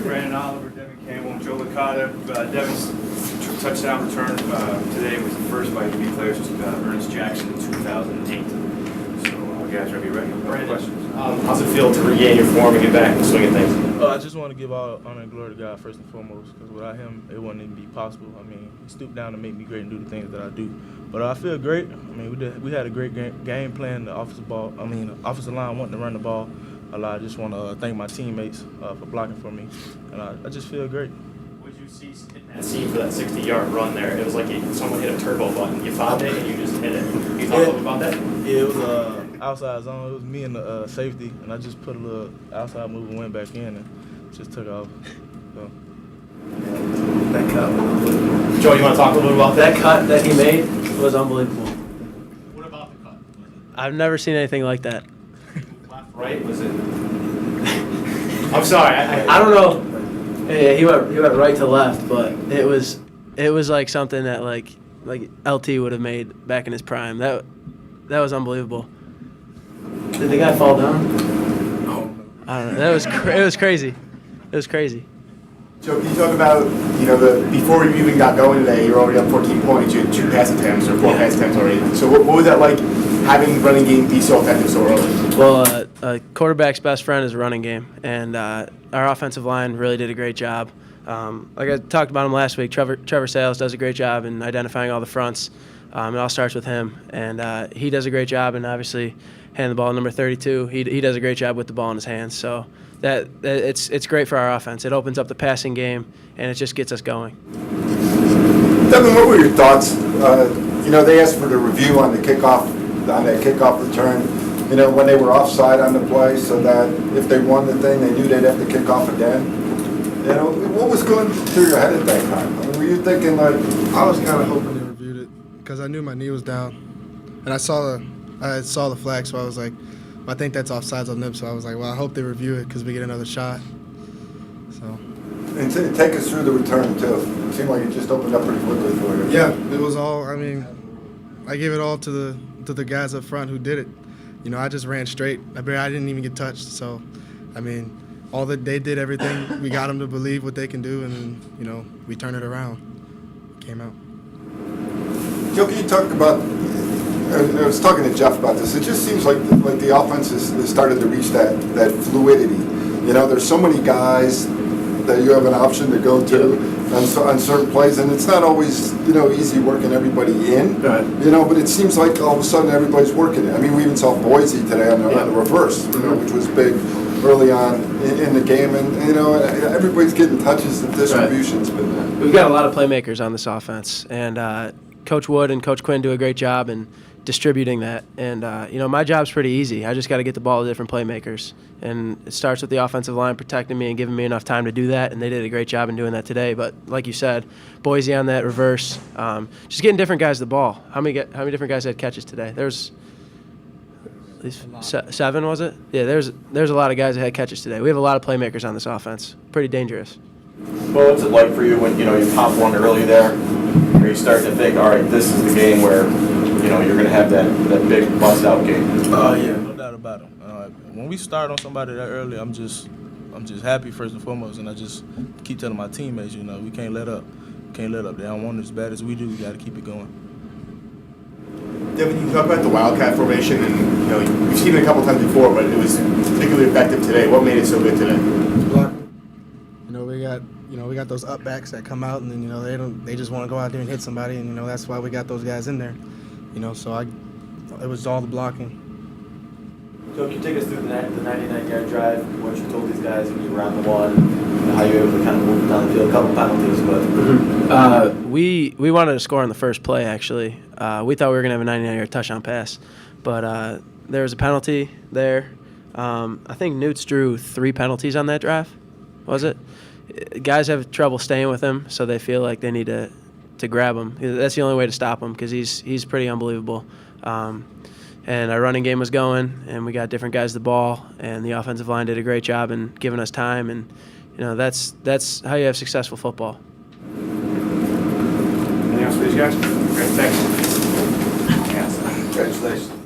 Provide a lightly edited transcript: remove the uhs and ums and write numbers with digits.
Branden Oliver, Devin Campbell, Joe Licata. Devin's touchdown return today was the first by UB players since Ernest Jackson in 2008. So, guys, are you ready? Questions? How's it feel to regain your form and get back and swing at things? I just want to give all honor and glory to God first and foremost, because without him, it wouldn't even be possible. I mean, he stooped down to make me great and do the things that I do. But I feel great. I mean, we had a great game plan. The offensive line wanting to run the ball a lot. I just want to thank my teammates for blocking for me, and I just feel great. What did you see in that scene for that 60-yard run there? It was like someone hit a turbo button. You found it and you just hit it. Can you talk a little bit about that? Yeah, it was outside zone. It was me and the safety, and I just put a little outside move and went back in and just took off. So. That cut. Joe, you want to talk a little bit about That cut that he made was unbelievable. What about the cut? I've never seen anything like that. Left, right? Was it? I'm sorry. I don't know. Yeah, he went right to left, but it was like something that like LT would have made back in his prime. That was unbelievable. Did the guy fall down? I don't know. It was crazy. It was crazy. Joe, can you talk about, before you even got going today, you're already up 14 points, you had 2 pass attempts or 4 pass attempts already. So what was that like, having running game be so effective so early? Well, a quarterback's best friend is a running game, and our offensive line really did a great job. Like I talked about him last week, Trevor Sales does a great job in identifying all the fronts. It all starts with him, and he does a great job, and obviously handing the ball to number 32, he does a great job with the ball in his hands. So it's great for our offense. It opens up the passing game, and it just gets us going. Devin, what were your thoughts? They asked for the review on that kickoff return, when they were offside on the play, so that if they won the thing, they knew they'd have to kick off again. What was going through your head at that time? I mean, were you thinking like... I was kind of hoping they reviewed it because I knew my knee was down, and I saw the flag, so I was like, I think that's offsides on them. So I was like, well, I hope they review it because we get another shot. So. And take us through the return too. It seemed like it just opened up pretty quickly for you. Yeah, it was all. I mean, I gave it all to the guys up front who did it. I just ran straight. I didn't even get touched. So, I mean, all that they did everything. We got them to believe what they can do, and then we turned it around. Came out. Joe, can you talk about? I was talking to Jeff about this. It just seems like the offense has started to reach that fluidity. There's so many guys that you have an option to go to on certain plays, and it's not always easy working everybody in. Right. But it seems like all of a sudden everybody's working it. I mean, we even saw Boise today on the reverse, which was big early on in the game, and everybody's getting touches. The distribution's been there. We've got a lot of playmakers on this offense, and Coach Wood and Coach Quinn do a great job in distributing that. And, my job's pretty easy. I just got to get the ball to different playmakers. And it starts with the offensive line protecting me and giving me enough time to do that, and they did a great job in doing that today. But like you said, Boise on that reverse, just getting different guys the ball. How many different guys had catches today? There's at least 7, was it? Yeah, there's a lot of guys that had catches today. We have a lot of playmakers on this offense. Pretty dangerous. Well, what's it like for you when you pop one early there? Are you starting to think, all right, this is the game where you're going to have that big bust-out game? Yeah, no doubt about it. When we start on somebody that early, I'm just happy first and foremost, and I just keep telling my teammates, we can't let up. They don't want it as bad as we do. We got to keep it going. Devin, you talk about the Wildcat formation, and we've seen it a couple times before, but it was particularly effective today. What made it so good today? Blocking. We got those up backs that come out, and then they just want to go out there and hit somebody, and that's why we got those guys in there. So it was all the blocking. So can you take us through the 99-yard drive, what you told these guys when you were on the one, how you were able to kind of move down the field, a couple penalties, but... We wanted to score on the first play, actually. We thought we were going to have a 99-yard touchdown pass, but there was a penalty there. I think Newts drew 3 penalties on that drive, was it? Guys have trouble staying with him, so they feel like they need to grab him. That's the only way to stop him because he's pretty unbelievable. And our running game was going, and we got different guys the ball, and the offensive line did a great job in giving us time, and that's how you have successful football. Any else for these guys? Great, thanks. Congratulations.